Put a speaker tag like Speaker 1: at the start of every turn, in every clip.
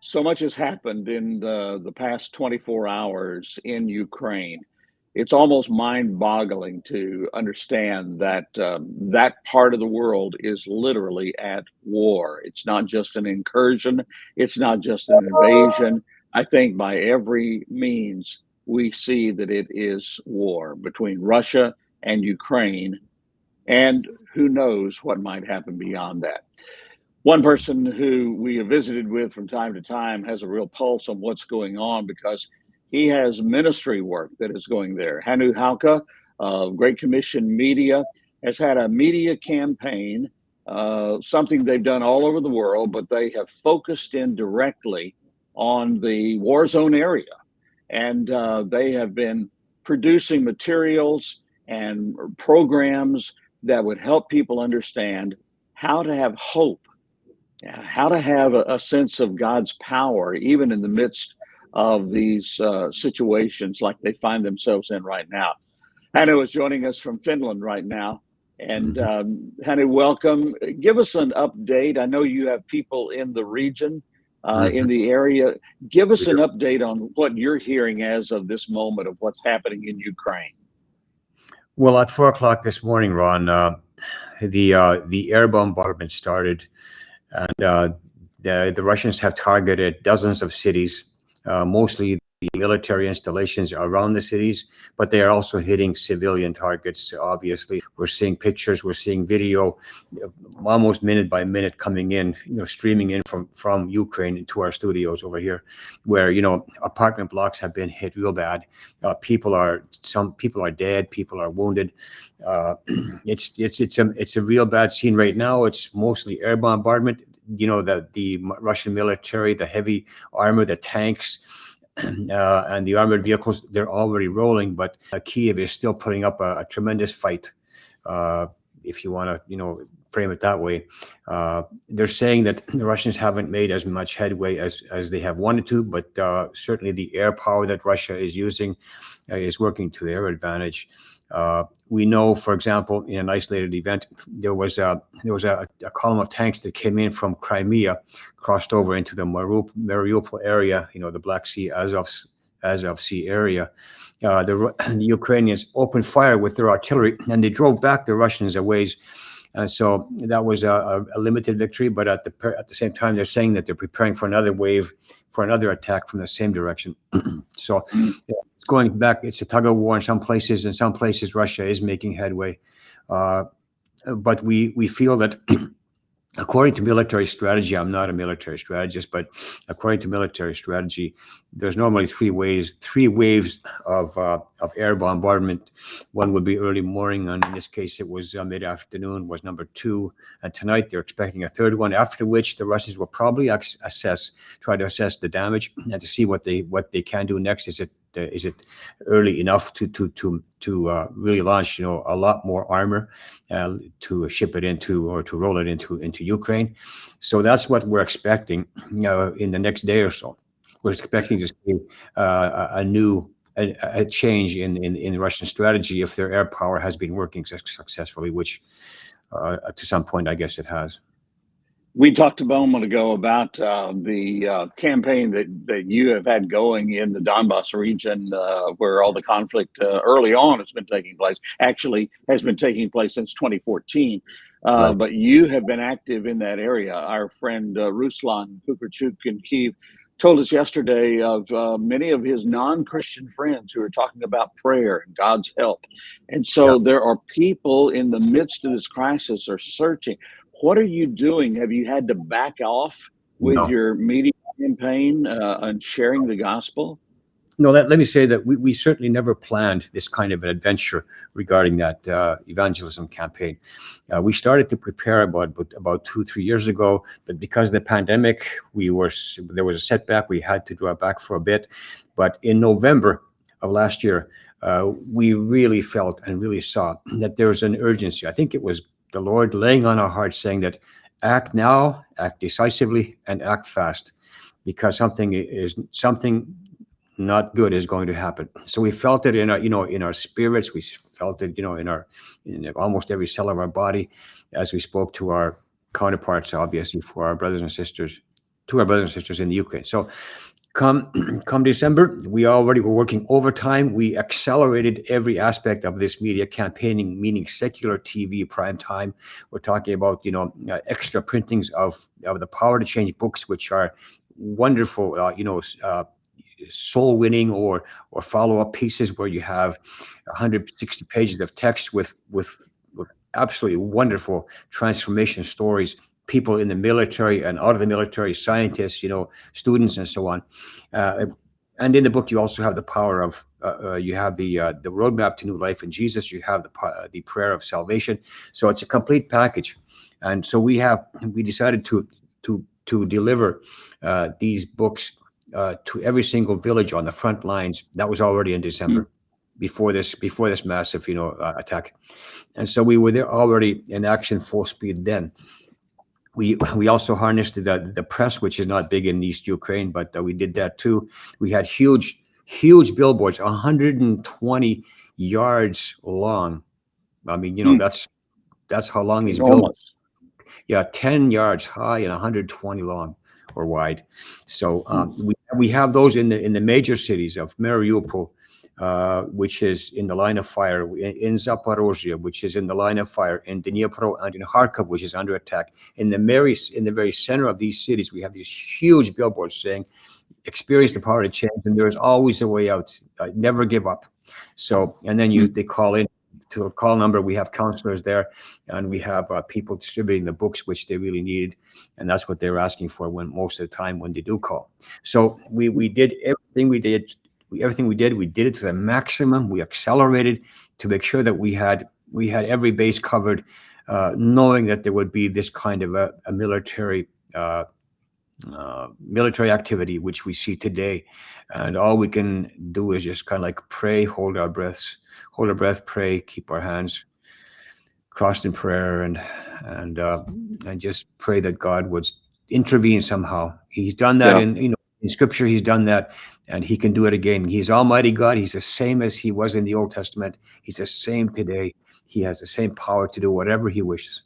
Speaker 1: So much has happened in the past 24 hours in Ukraine. It's almost mind-boggling to understand that that part of the world is literally at war. It's not just an incursion. It's not just an invasion. I think by every means, we see that it is war between Russia and Ukraine, and who knows what might happen beyond that. One person who we have visited with from time to time has a real pulse on what's going on because he has ministry work that is going there. Hannu Haukka of Great Commission Media has had a media campaign, something they've done all over the world, but they have focused in directly on the war zone area. And they have been producing materials and programs that would help people understand how to have hope, how to have a sense of God's power, even in the midst of these situations like they find themselves in right now. Hannu is joining us from Finland right now. And Hannu, welcome. Give us an update. I know you have people in the region, in the area. Give us an update on what you're hearing as of this moment of what's happening in Ukraine.
Speaker 2: Well, at 4 o'clock this morning, Ron, the air bombardment started. And the Russians have targeted dozens of cities, mostly the military installations around the cities, but they are also hitting civilian targets. Obviously, we're seeing pictures, we're seeing video, almost minute by minute coming in, streaming in from Ukraine into our studios over here, where apartment blocks have been hit real bad. Some people are dead, people are wounded. It's a real bad scene right now. It's mostly air bombardment. The Russian military, the heavy armor, the tanks, and the armored vehicles, they're already rolling, but Kiev is still putting up a tremendous fight, if you want to, frame it that way. They're saying that the Russians haven't made as much headway as they have wanted to, but certainly the air power that Russia is using is working to their advantage. We know, for example, in an isolated event, there was a column of tanks that came in from Crimea, crossed over into the Mariupol area, the Black Sea, Azov Sea area. The Ukrainians opened fire with their artillery, and they drove back the Russians a ways. So that was a limited victory, but at the same time, they're saying that they're preparing for another wave, for another attack from the same direction. So it's going back. It's a tug of war in some places. In some places, Russia is making headway, but we feel that. According to military strategy, I'm not a military strategist, but according to military strategy, there's normally three waves of air bombardment. One would be early morning, and in this case, it was mid-afternoon was number 2. And tonight, they're expecting a third one, after which the Russians will probably try to assess the damage and to see what they can do next. Is it early enough to really launch a lot more armor to ship it into or to roll it into Ukraine? So that's what we're expecting in the next day or so. We're expecting to see a change in Russian strategy if their air power has been working successfully, which to some point I guess it has.
Speaker 1: We talked a moment ago about the campaign that you have had going in the Donbass region, where all the conflict early on has been taking place. Actually, has been taking place since 2014. Right. But you have been active in that area. Our friend Ruslan Kukurchuk in Kyiv told us yesterday of many of his non-Christian friends who are talking about prayer and God's help. And so there are people in the midst of this crisis are searching. What are you doing? Have you had to back off with your media campaign and sharing the gospel?
Speaker 2: No, let me say that we certainly never planned this kind of an adventure regarding that evangelism campaign. We started to prepare about 2-3 years ago, but because of the pandemic, there was a setback. We had to draw back for a bit. But in November of last year, we really felt and really saw that there was an urgency. I think it was the Lord laying on our hearts saying that act now, act decisively, and act fast, because something not good is going to happen. So we felt it in our spirits. We felt it, in almost every cell of our body, as we spoke to our counterparts, obviously, for our brothers and sisters to our brothers and sisters in the Ukraine. So come December, we already were working overtime. We accelerated every aspect of this media campaigning, meaning secular TV, prime time. We're talking about extra printings of the Power to Change books, which are wonderful, soul winning or follow up pieces where you have 160 pages of text with absolutely wonderful transformation stories, people in the military and out of the military, scientists, students, and so on. And in the book, you also have the power of you have the roadmap to new life in Jesus. You have the prayer of salvation. So it's a complete package. And so we decided to deliver these books to every single village on the front lines. That was already in December, before this massive attack. And so we were there already in action, full speed then. We also harnessed the press, which is not big in East Ukraine, but we did that too. We had huge billboards, 120 yards long. I mean, that's how long these billboards. Yeah, 10 yards high and 120 long or wide. So we have those in the major cities of Mariupol, which is in the line of fire, in Zaporozhye, which is in the line of fire, in Dnipro and in Kharkov, which is under attack. In the very center of these cities, we have these huge billboards saying, "Experience the power to change, and there is always a way out. Never give up." So, and then they call in to a call number. We have counselors there, and we have people distributing the books, which they really needed, and that's what they're asking for most of the time when they do call. So we did everything we did. We did it to the maximum. We accelerated to make sure that we had every base covered, knowing that there would be this kind of a military activity, which we see today. And all we can do is just kind of like pray, hold our breath, pray, keep our hands crossed in prayer, and just pray that God would intervene somehow. He's done that in Scripture. He's done that, and he can do it again. He's Almighty God. He's the same as he was in the Old Testament. He's the same today. He has the same power to do whatever he wishes.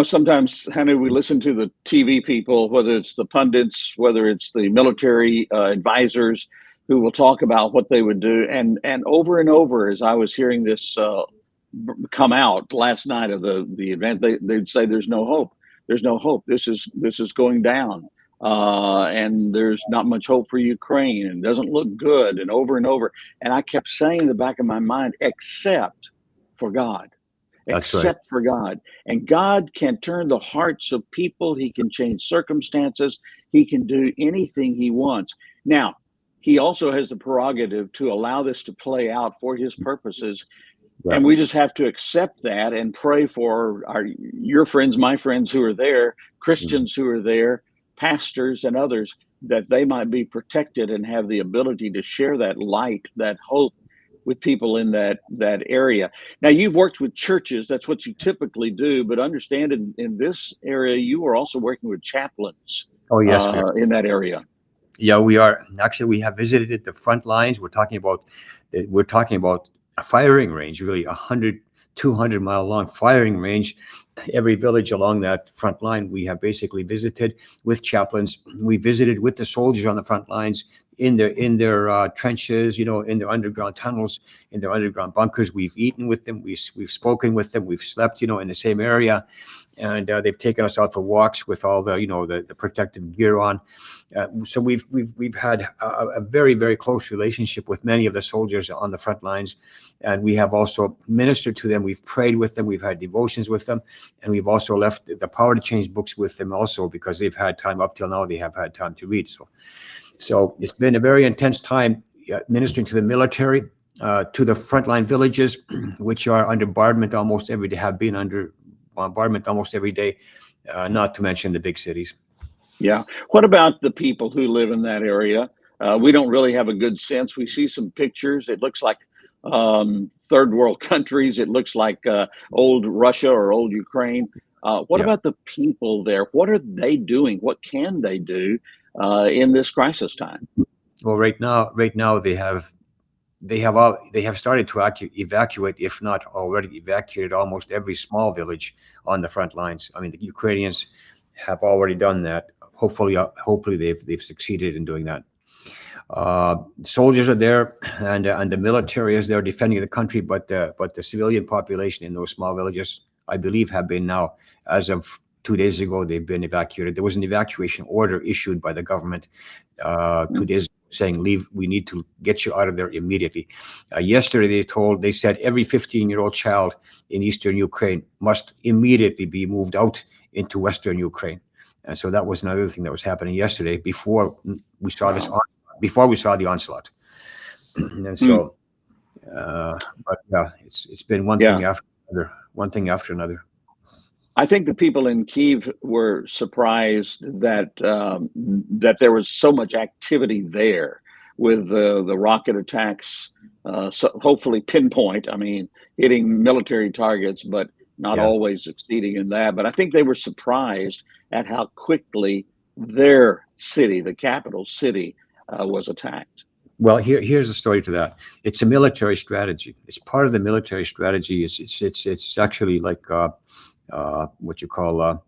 Speaker 1: Sometimes, Hannu, we listen to the TV people, whether it's the pundits, whether it's the military advisors, who will talk about what they would do. And over, as I was hearing this come out last night of the event, they'd say, "There's no hope. There's no hope. This is going down. And there's not much hope for Ukraine, and it doesn't look good," and over. And I kept saying in the back of my mind, except for God.
Speaker 2: That's
Speaker 1: except
Speaker 2: right.
Speaker 1: for God. And God can turn the hearts of people. He can change circumstances. He can do anything he wants. Now, he also has the prerogative to allow this to play out for his purposes.
Speaker 2: Yeah.
Speaker 1: And we just have to accept that and pray for your friends, my friends who are there, Christians who are there, pastors and others, that they might be protected and have the ability to share that light, that hope with people in that area. Now, you've worked with churches. That's what you typically do. But understand in this area, you are also working with chaplains.
Speaker 2: Oh, yes,
Speaker 1: in that area.
Speaker 2: Yeah, we are. Actually, we have visited the front lines. We're talking about a firing range, really 100, 200-mile long firing range. Every village along that front line, we have basically visited with chaplains. We visited with the soldiers on the front lines in their trenches, in their underground tunnels, in their underground bunkers. We've eaten with them. We've spoken with them. We've slept, in the same area. And they've taken us out for walks with all the protective gear on. So we've had a very, very close relationship with many of the soldiers on the front lines, and we have also ministered to them. We've prayed with them. We've had devotions with them, and we've also left the Power to Change books with them also, because they've had time up till now. They have had time to read. So it's been a very intense time ministering to the military, to the frontline villages, which are under bombardment almost every day, have been under bombardment almost every day, not to mention the big cities.
Speaker 1: Yeah. What about the people who live in that area? We don't really have a good sense. We see some pictures. It looks like third world countries. It looks like old Russia or old Ukraine. What about the people there? What are they doing? What can they do in this crisis time?
Speaker 2: Well, right now they have started to evacuate, if not already evacuated, almost every small village on the front lines. I mean, the Ukrainians have already done that. hopefully they've succeeded in doing that. Soldiers are there, and the military is there defending the country, but the civilian population in those small villages, I believe, have been now, as of 2 days ago, they've been evacuated. There was an evacuation order issued by the government 2 days ago saying, leave, we need to get you out of there immediately. Yesterday they said every 15-year-old child in eastern Ukraine must immediately be moved out into western Ukraine. And so that was another thing that was happening yesterday before we saw this before we saw the onslaught. And so, but yeah, it's been one thing after another.
Speaker 1: I think the people in Kyiv were surprised that that there was so much activity there with the rocket attacks. So hopefully pinpoint, I mean, hitting military targets, but not always succeeding in that. But I think they were surprised at how quickly their city, the capital city, was attacked.
Speaker 2: Well, here's the story to that. It's a military strategy. It's part of the military strategy. It's actually like what you call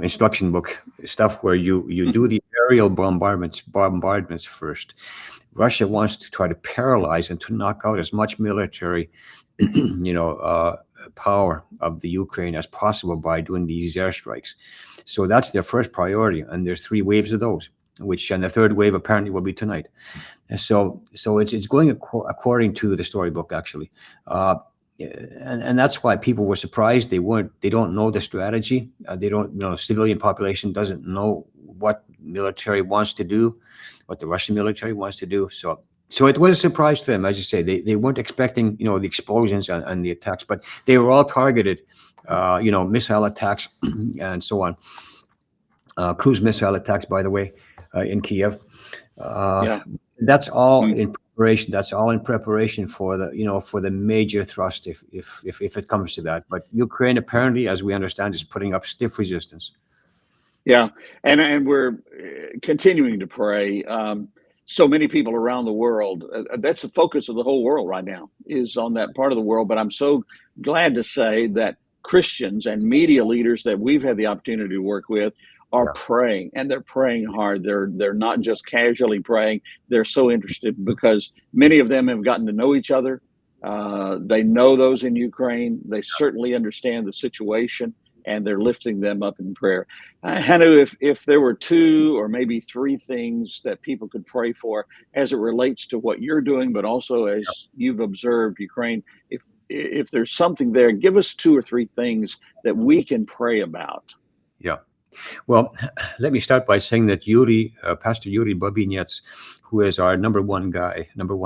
Speaker 2: instruction book stuff, where you do the aerial bombardments first. Russia wants to try to paralyze and to knock out as much military power of the Ukraine as possible by doing these airstrikes. So that's their first priority, and there's 3 waves of those, and the 3rd wave apparently will be tonight. So it's going according to the storybook, actually. And that's why people were surprised. They don't know the strategy. They don't, civilian population doesn't know what military wants to do, what the Russian military wants to do. So it was a surprise to them, as you say. They weren't expecting, the explosions and the attacks, but they were all targeted, missile attacks and so on. Cruise missile attacks, by the way, in Kiev. That's all in preparation. That's all in preparation for the major thrust, if it comes to that. But Ukraine, apparently, as we understand, is putting up stiff resistance.
Speaker 1: Yeah, and we're continuing to pray. So many people around the world, that's the focus of the whole world right now, is on that part of the world. But I'm so glad to say that Christians and media leaders that we've had the opportunity to work with are praying, and they're praying hard. They're not just casually praying. They're so interested, because many of them have gotten to know each other. They know those in Ukraine. They certainly understand the situation, and they're lifting them up in prayer. Hannu, if there were 2 or maybe 3 things that people could pray for as it relates to what you're doing, but also as you've observed Ukraine, if there's something there, give us 2 or 3 things that we can pray about.
Speaker 2: Yeah. Well, let me start by saying that Pastor Yuri Babinets, who is our number one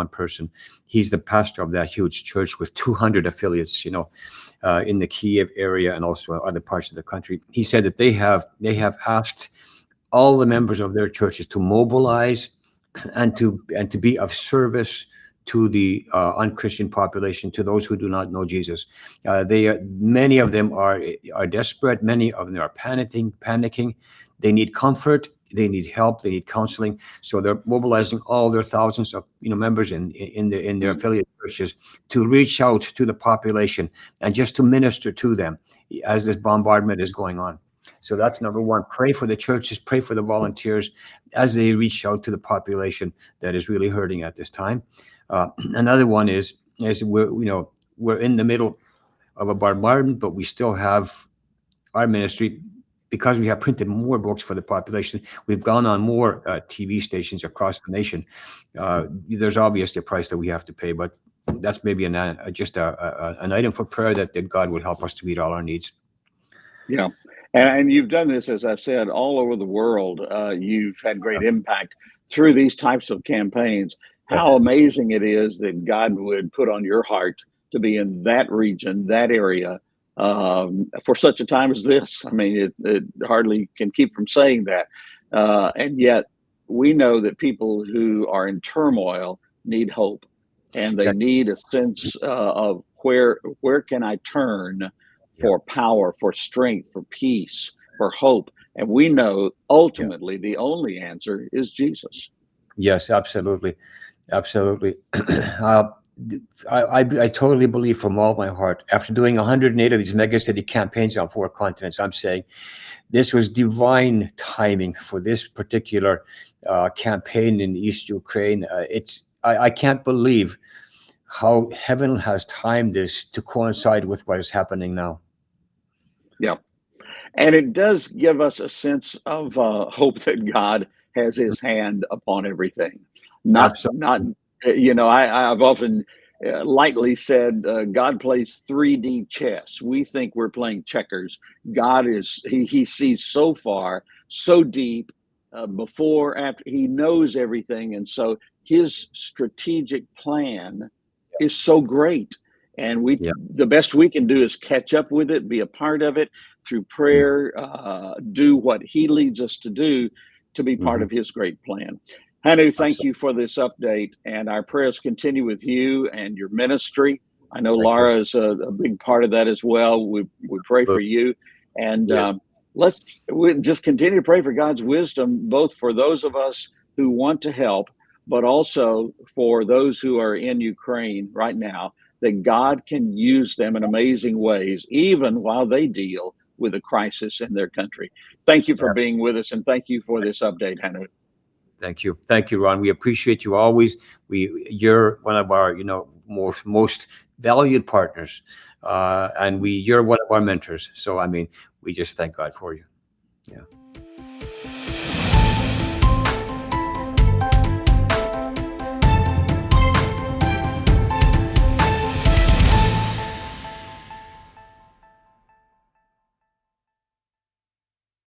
Speaker 2: person, he's the pastor of that huge church with 200 affiliates, in the Kiev area and also other parts of the country. He said that they have asked all the members of their churches to mobilize and to be of service to the unchristian population, to those who do not know Jesus. Many of them are desperate. Many of them are panicking. They need comfort. They need help. They need counseling. So they're mobilizing all their thousands of members in their affiliate churches to reach out to the population and just to minister to them as this bombardment is going on. So that's number one. Pray for the churches. Pray for the volunteers as they reach out to the population that is really hurting at this time. Another one is we're in the middle of a bombardment, but we still have our ministry, because we have printed more books for the population. We've gone on more TV stations across the nation. There's obviously a price that we have to pay, but that's maybe an item for prayer that God would help us to meet all our needs.
Speaker 1: Yeah. And you've done this, as I've said, all over the world. You've had great impact through these types of campaigns. How amazing it is that God would put on your heart to be in that region, that area, for such a time as this. I mean, it hardly can keep from saying that. And yet we know that people who are in turmoil need hope, and they need a sense of where can I turn for power, for strength, for peace, for hope. And we know ultimately the only answer is Jesus.
Speaker 2: Yes, absolutely. Absolutely. I totally believe from all my heart, after doing 108 of these megacity campaigns on 4 continents, I'm saying this was divine timing for this particular campaign in East Ukraine. I can't believe how heaven has timed this to coincide with what is happening now.
Speaker 1: Yeah. And it does give us a sense of hope that God has His hand upon everything. Not
Speaker 2: Absolutely.
Speaker 1: I've often lightly said God plays 3D chess. We think we're playing checkers. God is He sees so far, so deep, before, after. He knows everything, and so His strategic plan is so great. And
Speaker 2: Yeah.
Speaker 1: the best we can do is catch up with it, be a part of it through prayer, do what He leads us to do to be part
Speaker 2: Mm-hmm.
Speaker 1: of His great plan. Hannu, thank
Speaker 2: Absolutely.
Speaker 1: you for this update, and our prayers continue with you and your ministry. I know
Speaker 2: Thank you.
Speaker 1: Laura is a big part of that as well. We pray for you, and
Speaker 2: Yes.
Speaker 1: we just continue to pray for God's wisdom, both for those of us who want to help, but also for those who are in Ukraine right now, that God can use them in amazing ways, even while they deal with a crisis in their country. Thank you for
Speaker 2: Absolutely.
Speaker 1: being with us, and thank you for this update, Hannu.
Speaker 2: Thank you, Ron. We appreciate you always. You're one of our, most valued partners, and you're one of our mentors. So, I mean, we just thank God for you. Yeah.